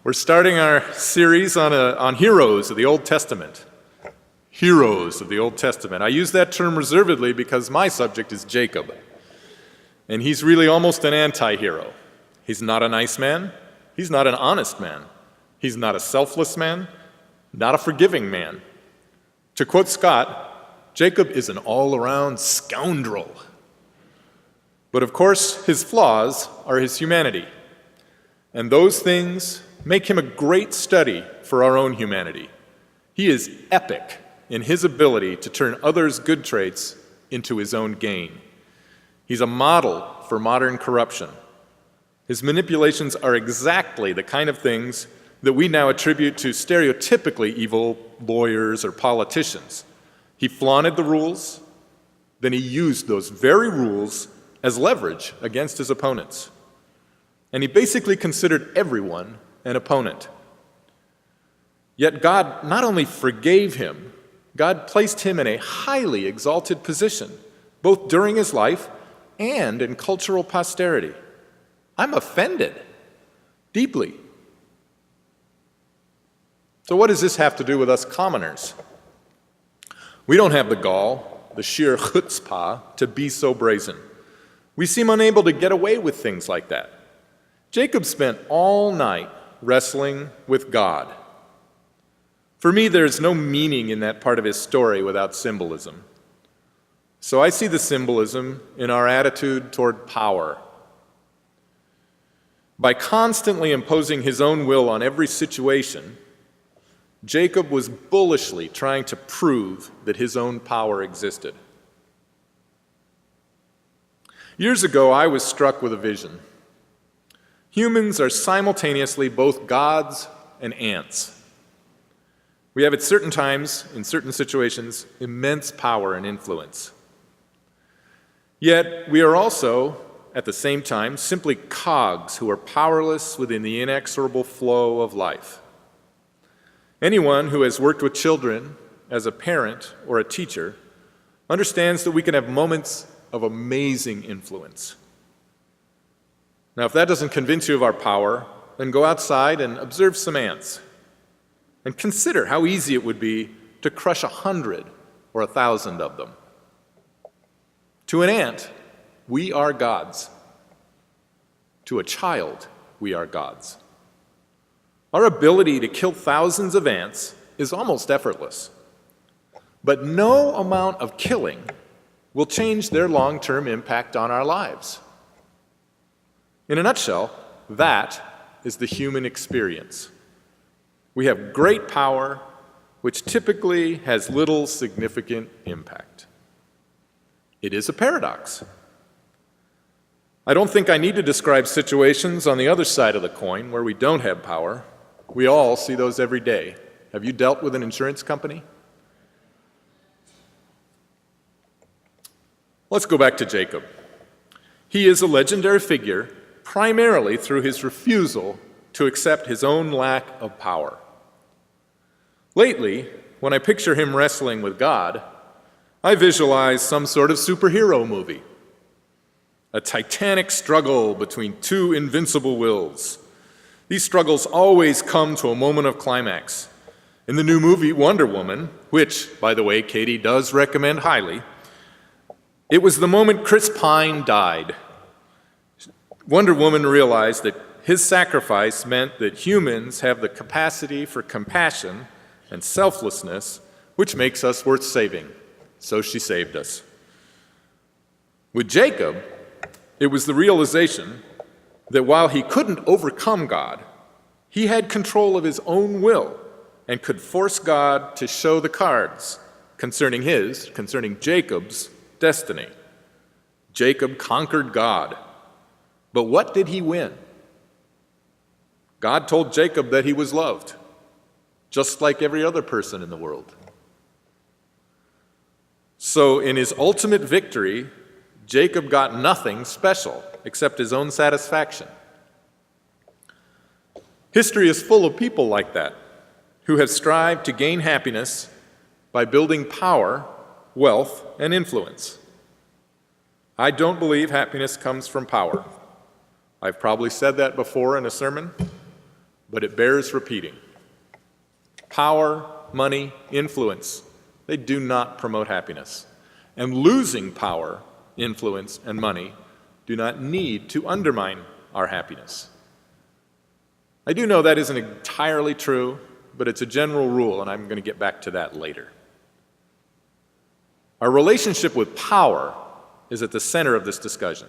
We're starting our series on heroes of the Old Testament. Heroes of the Old Testament. I use that term reservedly because my subject is Jacob. And he's really almost an anti-hero. He's not a nice man. He's not an honest man. He's not a selfless man. Not a forgiving man. To quote Scott, Jacob is an all-around scoundrel. But of course, his flaws are his humanity. And those things make him a great study for our own humanity. He is epic in his ability to turn others' good traits into his own gain. He's a model for modern corruption. His manipulations are exactly the kind of things that we now attribute to stereotypically evil lawyers or politicians. He flaunted the rules, then he used those very rules as leverage against his opponents. And he basically considered everyone an opponent. Yet God not only forgave him, God placed him in a highly exalted position, both during his life and in cultural posterity. I'm offended, deeply. So what does this have to do with us commoners? We don't have the gall, the sheer chutzpah, to be so brazen. We seem unable to get away with things like that. Jacob spent all night wrestling with God. For me, there's no meaning in that part of his story without symbolism. So I see the symbolism in our attitude toward power. By constantly imposing his own will on every situation, Jacob was bullishly trying to prove that his own power existed. Years ago, I was struck with a vision. Humans are simultaneously both gods and ants. We have at certain times, in certain situations, immense power and influence. Yet we are also, at the same time, simply cogs who are powerless within the inexorable flow of life. Anyone who has worked with children as a parent or a teacher understands that we can have moments of amazing influence. Now, if that doesn't convince you of our power, then go outside and observe some ants. And consider how easy it would be to crush 100 or 1,000 of them. To an ant, we are gods. To a child, we are gods. Our ability to kill thousands of ants is almost effortless. But no amount of killing will change their long-term impact on our lives. In a nutshell, that is the human experience. We have great power, which typically has little significant impact. It is a paradox. I don't think I need to describe situations on the other side of the coin where we don't have power. We all see those every day. Have you dealt with an insurance company? Let's go back to Jacob. He is a legendary figure primarily through his refusal to accept his own lack of power. Lately, when I picture him wrestling with God, I visualize some sort of superhero movie. A titanic struggle between two invincible wills. These struggles always come to a moment of climax. In the new movie Wonder Woman, which, by the way, Katie does recommend highly, it was the moment Chris Pine died. Wonder Woman realized that his sacrifice meant that humans have the capacity for compassion and selflessness, which makes us worth saving. So she saved us. With Jacob, it was the realization that while he couldn't overcome God, he had control of his own will and could force God to show the cards concerning Jacob's destiny. Jacob conquered God. But what did he win? God told Jacob that he was loved, just like every other person in the world. So in his ultimate victory, Jacob got nothing special except his own satisfaction. History is full of people like that, who have strived to gain happiness by building power, wealth, and influence. I don't believe happiness comes from power. I've probably said that before in a sermon. but it bears repeating. Power, money, influence, they do not promote happiness. And losing power, influence, and money do not need to undermine our happiness. I do know that isn't entirely true, but it's a general rule, and I'm going to get back to that later. Our relationship with power is at the center of this discussion.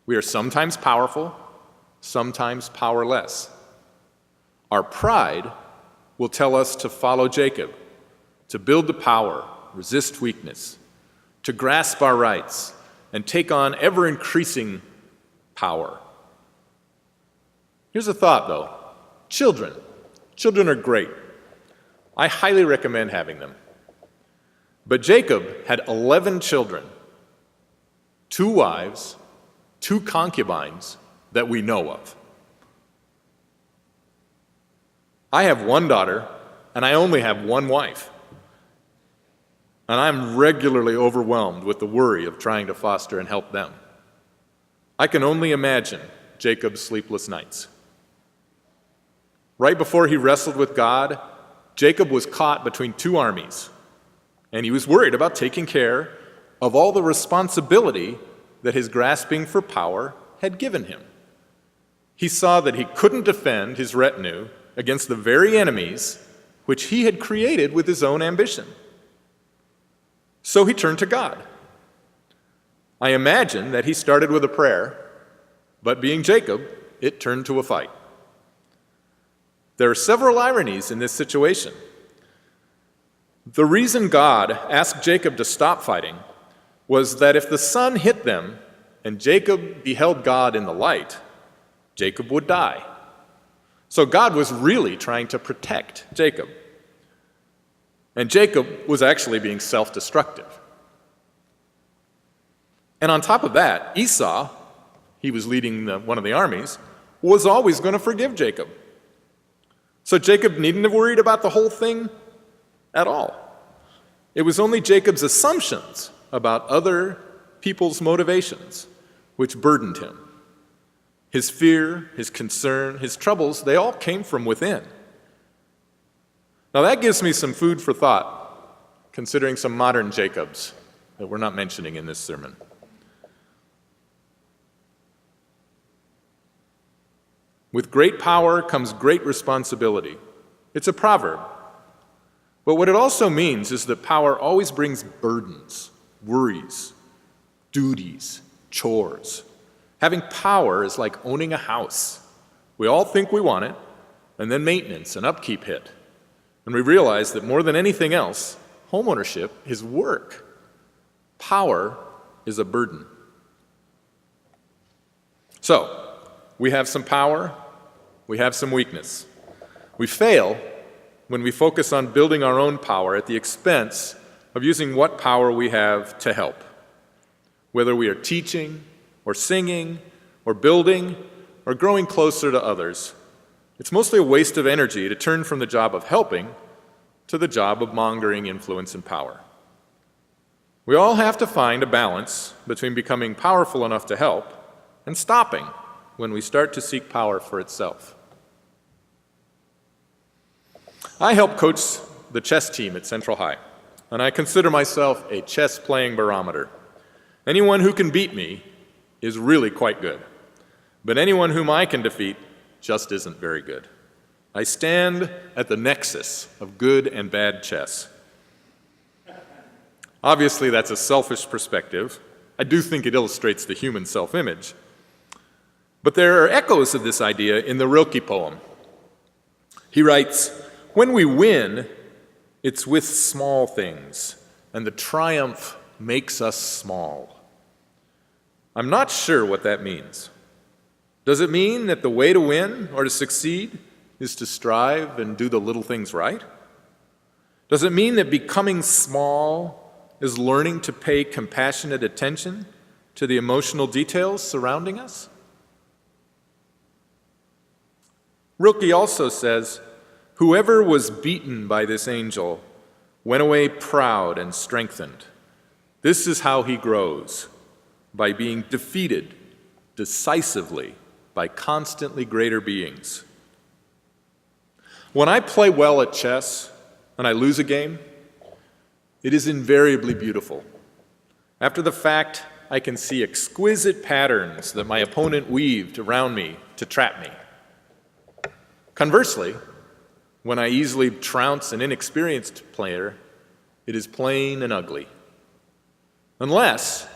We are sometimes powerful, sometimes powerless. Our pride will tell us to follow Jacob, to build the power, resist weakness, to grasp our rights, and take on ever-increasing power. Here's a thought, though. Children are great. I highly recommend having them. But Jacob had 11 children, 2 wives, 2 concubines that we know of. I have 1 daughter, and I only have 1 wife. And I'm regularly overwhelmed with the worry of trying to foster and help them. I can only imagine Jacob's sleepless nights. Right before he wrestled with God, Jacob was caught between 2 armies, and he was worried about taking care of all the responsibility that his grasping for power had given him. He saw that he couldn't defend his retinue against the very enemies which he had created with his own ambition. So he turned to God. I imagine that he started with a prayer, but being Jacob, it turned to a fight. There are several ironies in this situation. The reason God asked Jacob to stop fighting was that if the sun hit them and Jacob beheld God in the light, Jacob would die. So God was really trying to protect Jacob. And Jacob was actually being self-destructive. And on top of that, Esau, he was leading one of the armies, was always going to forgive Jacob. So Jacob needn't have worried about the whole thing at all. It was only Jacob's assumptions about other people's motivations which burdened him. His fear, his concern, his troubles, they all came from within. Now that gives me some food for thought, considering some modern Jacobs that we're not mentioning in this sermon. With great power comes great responsibility. It's a proverb. But what it also means is that power always brings burdens, worries, duties, chores. Having power is like owning a house. We all think we want it, and then maintenance and upkeep hit. And we realize that more than anything else, homeownership is work. Power is a burden. So, we have some power, we have some weakness. We fail when we focus on building our own power at the expense of using what power we have to help. Whether we are teaching, or singing, or building, or growing closer to others, it's mostly a waste of energy to turn from the job of helping to the job of mongering influence and power. We all have to find a balance between becoming powerful enough to help and stopping when we start to seek power for itself. I help coach the chess team at Central High, and I consider myself a chess-playing barometer. Anyone who can beat me is really quite good, but anyone whom I can defeat just isn't very good. I stand at the nexus of good and bad chess. Obviously, that's a selfish perspective. I do think it illustrates the human self-image. But there are echoes of this idea in the Rilke poem. He writes, "When we win, it's with small things, and the triumph makes us small." I'm not sure what that means. Does it mean that the way to win or to succeed is to strive and do the little things right? Does it mean that becoming small is learning to pay compassionate attention to the emotional details surrounding us? Rilke also says, "Whoever was beaten by this angel went away proud and strengthened. This is how he grows, by being defeated decisively by constantly greater beings." When I play well at chess and I lose a game, it is invariably beautiful. After the fact, I can see exquisite patterns that my opponent weaved around me to trap me. Conversely, when I easily trounce an inexperienced player, it is plain and ugly. Unless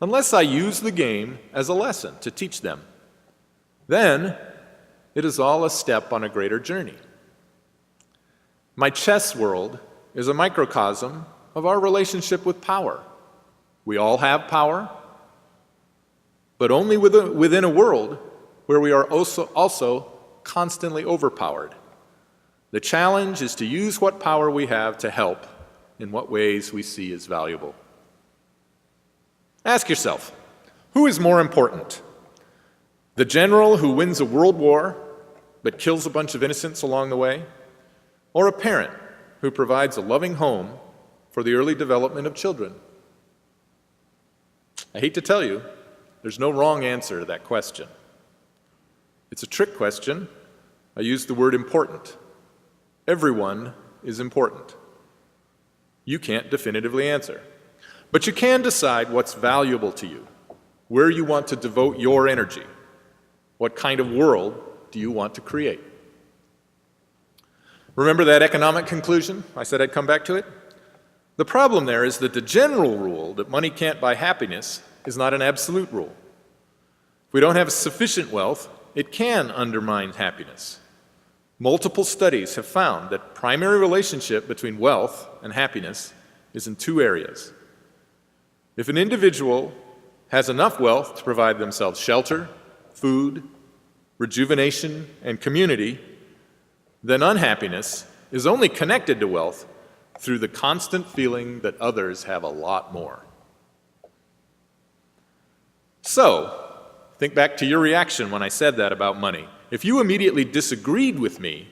I use the game as a lesson to teach them. Then, it is all a step on a greater journey. My chess world is a microcosm of our relationship with power. We all have power, but only within a world where we are also constantly overpowered. The challenge is to use what power we have to help in what ways we see as valuable. Ask yourself, who is more important? The general who wins a world war but kills a bunch of innocents along the way? Or a parent who provides a loving home for the early development of children? I hate to tell you, there's no wrong answer to that question. It's a trick question. I use the word important. Everyone is important. You can't definitively answer. But you can decide what's valuable to you, where you want to devote your energy, what kind of world do you want to create. Remember that economic conclusion? I said I'd come back to it. The problem there is that the general rule that money can't buy happiness is not an absolute rule. If we don't have sufficient wealth, it can undermine happiness. Multiple studies have found that primary relationship between wealth and happiness is in two areas. If an individual has enough wealth to provide themselves shelter, food, rejuvenation, and community, then unhappiness is only connected to wealth through the constant feeling that others have a lot more. So, think back to your reaction when I said that about money. If you immediately disagreed with me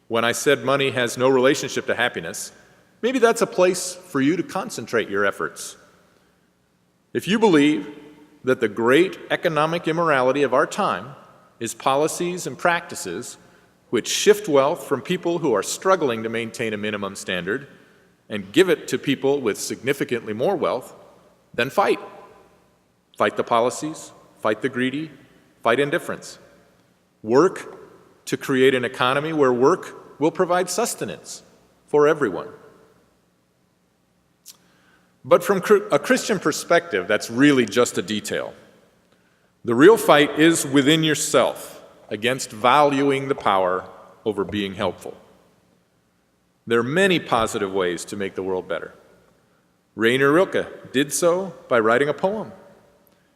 when I said money has no relationship to happiness, maybe that's a place for you to concentrate your efforts. If you believe that the great economic immorality of our time is policies and practices which shift wealth from people who are struggling to maintain a minimum standard and give it to people with significantly more wealth, then fight. Fight the policies, fight the greedy, fight indifference. Work to create an economy where work will provide sustenance for everyone. But from a Christian perspective, that's really just a detail. The real fight is within yourself against valuing the power over being helpful. There are many positive ways to make the world better. Rainer Rilke did so by writing a poem.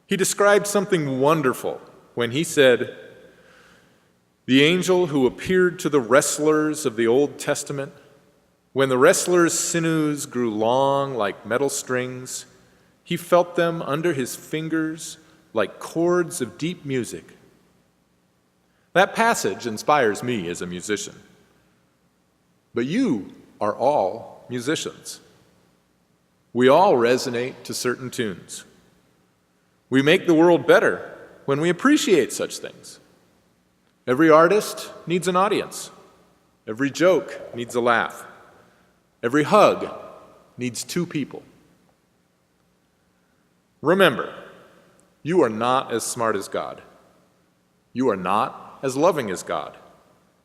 He described something wonderful when he said, "The angel who appeared to the wrestlers of the Old Testament, when the wrestlers' sinews grew long like metal strings, he felt them under his fingers like chords of deep music." That passage inspires me as a musician. But you are all musicians. We all resonate to certain tunes. We make the world better when we appreciate such things. Every artist needs an audience. Every joke needs a laugh. Every hug needs two people. Remember, you are not as smart as God. You are not as loving as God.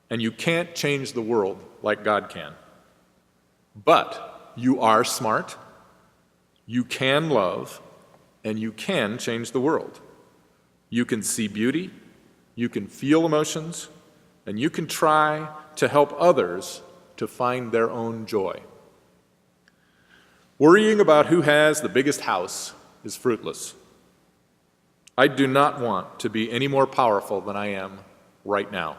And you can't change the world like God can. But you are smart, you can love, and you can change the world. You can see beauty, you can feel emotions, and you can try to help others to find their own joy. Worrying about who has the biggest house is fruitless. I do not want to be any more powerful than I am right now.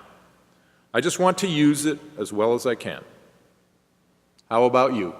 I just want to use it as well as I can. How about you?